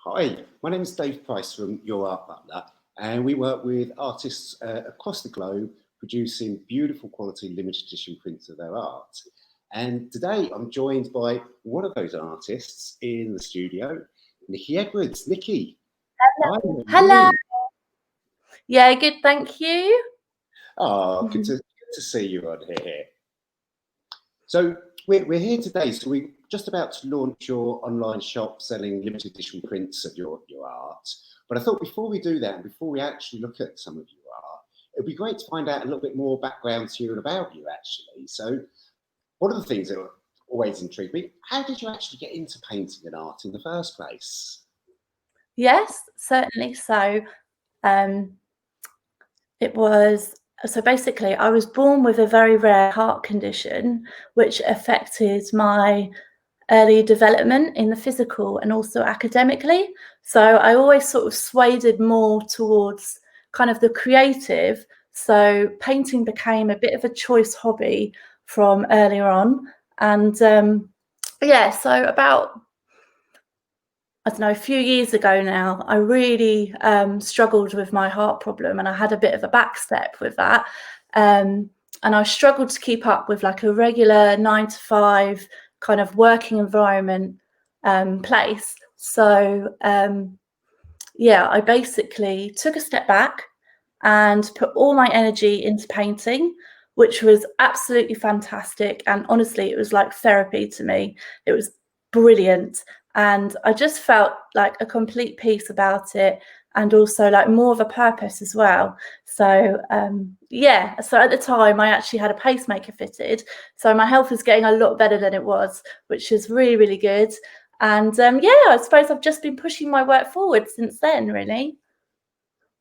Hi, my name is Dave Price from Your Art Butler, and we work with artists across the globe producing beautiful quality limited edition prints of their art. And today I'm joined by one of those artists in the studio, Nicky Edwards. Nicky, hi, how are Hello. you? Yeah, good, thank you. Oh, good to see you on here. So we're here today, so we're just about to launch your online shop selling limited edition prints of your art. But I thought before we do that, and before we actually look at some of your art, it'd be great to find out a little bit more background to you and about you, actually. So one of the things that always intrigued me, how did you actually get into painting and art in the first place? Yes, certainly. Um, it was so basically, I was born with a very rare heart condition, which affected my early development in the physical and also academically. So I always sort of swayed more towards kind of the creative. So painting became a bit of a choice hobby from earlier on. And yeah, so about I don't know, a few years ago now, I really struggled with my heart problem, and I had a bit of a backstep with that. And I struggled to keep up with like a regular 9 to 5 kind of working environment place. So yeah, I basically took a step back and put all my energy into painting, which was absolutely fantastic. And honestly, it was like therapy to me. It was brilliant. And I just felt like a complete peace about it, and also like more of a purpose as well. So yeah, so at the time I actually had a pacemaker fitted. So my health is getting a lot better than it was, which is really, really good. And yeah, I suppose I've just been pushing my work forward since then, really.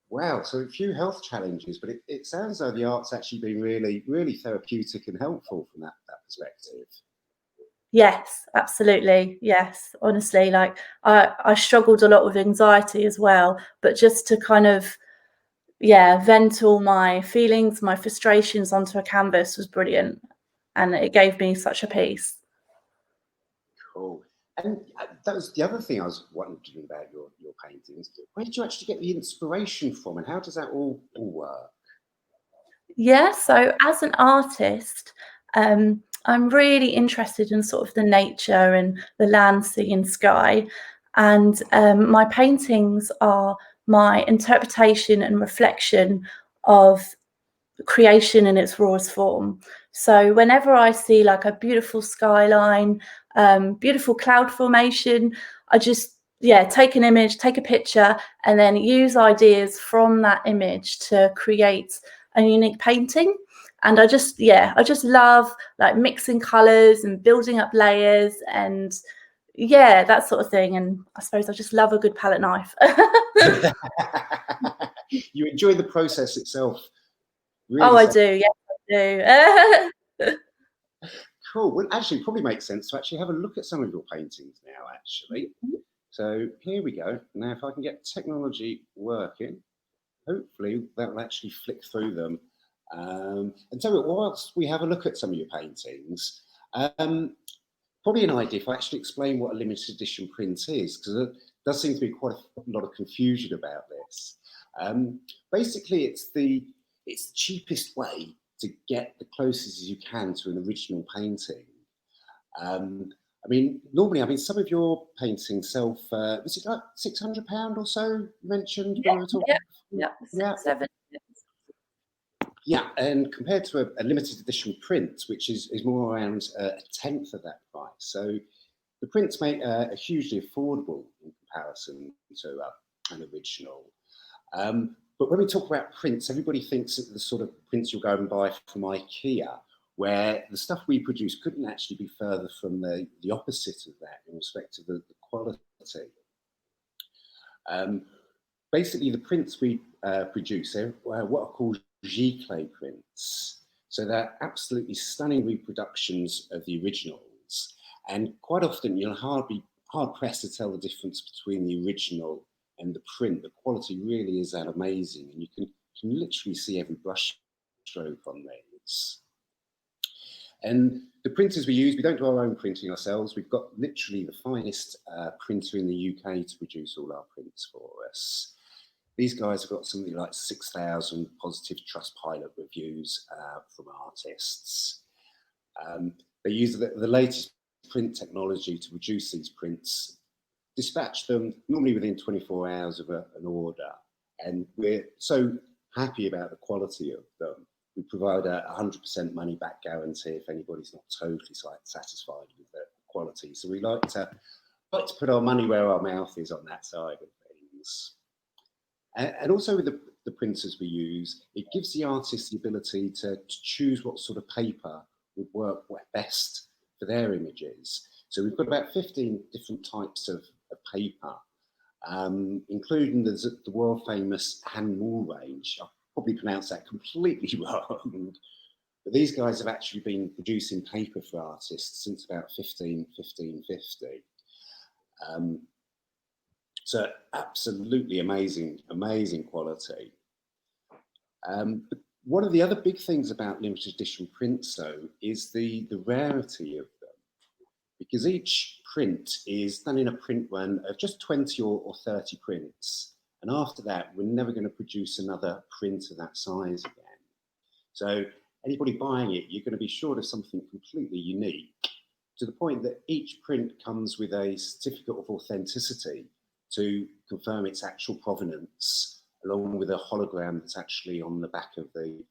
Wow, so a few health challenges, but it sounds like the art's actually been really, really therapeutic and helpful from that perspective. Yes, absolutely. Yes, honestly, like I struggled a lot with anxiety as well, but just to kind of vent all my feelings, my frustrations onto a canvas was brilliant, and it gave me such a peace. Cool. And that was the other thing I was wondering about your paintings. Where did you actually get the inspiration from, and how does that all work? Yeah, so as an artist, I'm really interested in sort of the nature and the land, sea, and sky. And my paintings are my interpretation and reflection of creation in its rawest form. So whenever I see like a beautiful skyline, beautiful cloud formation, I just take an image, take a picture, and then use ideas from that image to create a unique painting. And I just love like mixing colors and building up layers and that sort of thing. And I suppose I just love a good palette knife. You enjoy the process itself, Oh, really. I do. Yes, I do. Cool. Well, actually, it probably makes sense to actually have a look at some of your paintings now, actually. So here we go. Now, if I can get technology working, hopefully that will actually flick through them. And so whilst we have a look at some of your paintings, um, probably an idea if I actually explain what a limited edition print is, because there does seem to be quite a lot of confusion about this. Um, Basically, it's the cheapest way to get the closest as you can to an original painting. Um, I mean, normally, some of your paintings sell for, was it like £600 or so? You mentioned when we were talking. Yeah, Yeah, 6, 7. yeah, and compared to a limited edition print, which is more around a tenth of that price. So the prints make a hugely affordable in comparison to an original. But when we talk about prints, everybody thinks that the sort of prints you'll go and buy from IKEA, where the stuff we produce couldn't actually be further from the opposite of that in respect to the quality. Um, Basically, the prints we produce are what are called giclée prints. So they're absolutely stunning reproductions of the originals. And quite often you'll hard pressed to tell the difference between the original and the print. The quality really is that amazing. And you can literally see every brush stroke on these. And the printers we use, we don't do our own printing ourselves. We've got literally the finest printer in the UK to produce all our prints for us. These guys have got something like 6,000 positive Trustpilot reviews from artists. They use the latest print technology to produce these prints, dispatch them normally within 24 hours of an order. And we're so happy about the quality of them. We provide a 100% money back guarantee if anybody's not totally satisfied with the quality. So we like to put our money where our mouth is on that side of things. And also with the printers we use, it gives the artist the ability to choose what sort of paper would work best for their images. So we've got about 15 different types of paper, including the world famous hand wool range. I'll probably pronounce that completely wrong, but these guys have actually been producing paper for artists since about 1550. So absolutely amazing quality. One of the other big things about limited edition prints, though, is the rarity of them, because each print is done in a print run of just 20 or 30 prints. And after that, we're never going to produce another print of that size again. So anybody buying it, you're going to be sure of something completely unique, to the point that each print comes with a certificate of authenticity to confirm its actual provenance, along with a hologram that's actually on the back of the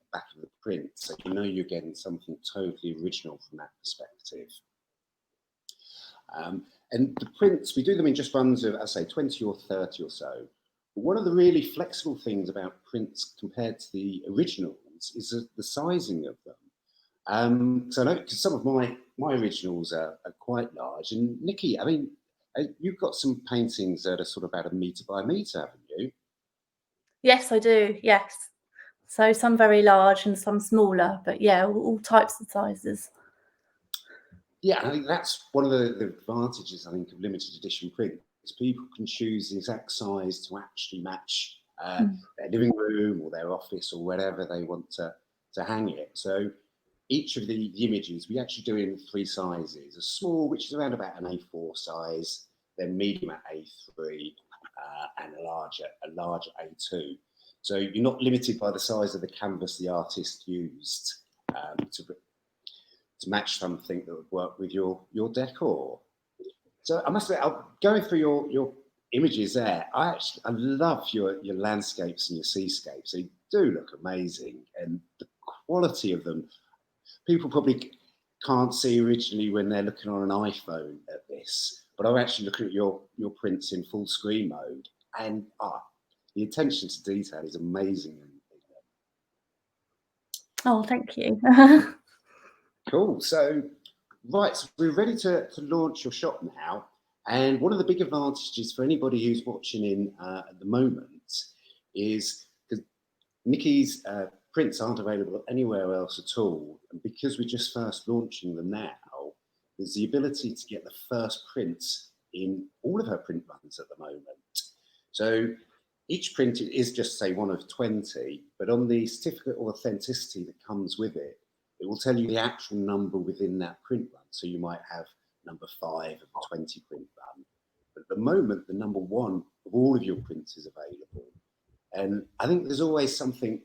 print. So you know you're getting something totally original from that perspective. And the prints, we do them in just runs of, I say, 20 or 30 or so. But one of the really flexible things about prints compared to the originals is the sizing of them. So I know, because some of my originals are quite large. And Nicky, I mean, you've got some paintings that are sort of about 1 metre by 1 metre, haven't you? Yes, I do. Yes. So some very large and some smaller, but yeah, all types of sizes. Yeah, I think that's one of the advantages, I think, of limited edition prints. People can choose the exact size to actually match their living room or their office or wherever they want to hang it. So each of the images we actually do in 3 sizes: a small, which is around about an A4 size, then medium at A3, and a larger A2. So you're not limited by the size of the canvas the artist used to match something that would work with your decor. So I must admit, going through your images there, I love your landscapes and your seascapes. They do look amazing, and the quality of them, people probably can't see originally when they're looking on an iPhone at this, but I'm actually looking at your prints in full screen mode, and the attention to detail is amazing. Oh, thank you. Cool. So, right, so we're ready to launch your shop now. And one of the big advantages for anybody who's watching in at the moment is because Nicky's prints aren't available anywhere else at all. And because we're just first launching them now, there's the ability to get the first prints in all of her print runs at the moment. So each print is just, say, one of 20, but on the certificate of authenticity that comes with it, it will tell you the actual number within that print run. So you might have number 5 of the 20 print run. But at the moment, the number 1 of all of your prints is available. And I think there's always something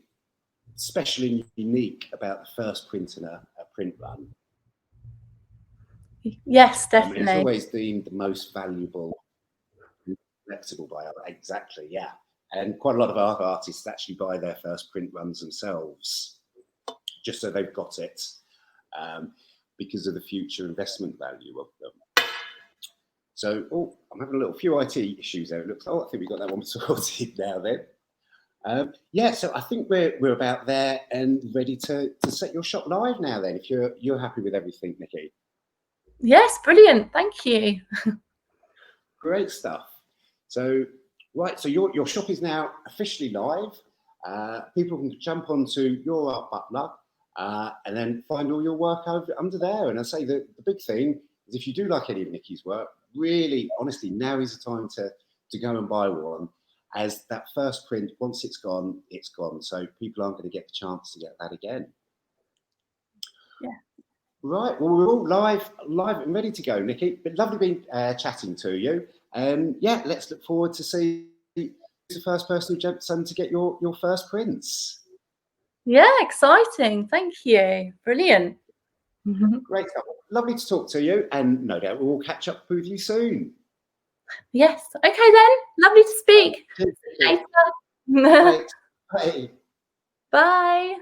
special and unique about the first print in a print run. Yes, definitely. It's always deemed the most valuable, collectible by others. Exactly, yeah. And quite a lot of art artists actually buy their first print runs themselves, just so they've got it, because of the future investment value of them. So, I'm having a few IT issues there. It looks. I think we got that one sorted now. Then, yeah. So I think we're about there and ready to set your shop live now. Then, if you're happy with everything, Nicky. Yes, brilliant. Thank you. Great stuff. So, right. So your shop is now officially live. People can jump onto your Art Butler and then find all your work under there. And I say the big thing is, if you do like any of Nicky's work, really, honestly, now is the time to go and buy one, as that first print, once it's gone, it's gone. So people aren't going to get the chance to get that again. Yeah. Right. Well, we're all live and ready to go, Nicky. But lovely being chatting to you. Yeah, let's look forward to see who's the first person who jumps in to get your first prints. Yeah, exciting. Thank you. Brilliant. Great stuff. Lovely to talk to you, and no doubt we'll catch up with you soon. Yes. Okay then. Lovely to speak. Cheers, See you Nicky. later. Thanks. Bye. Bye.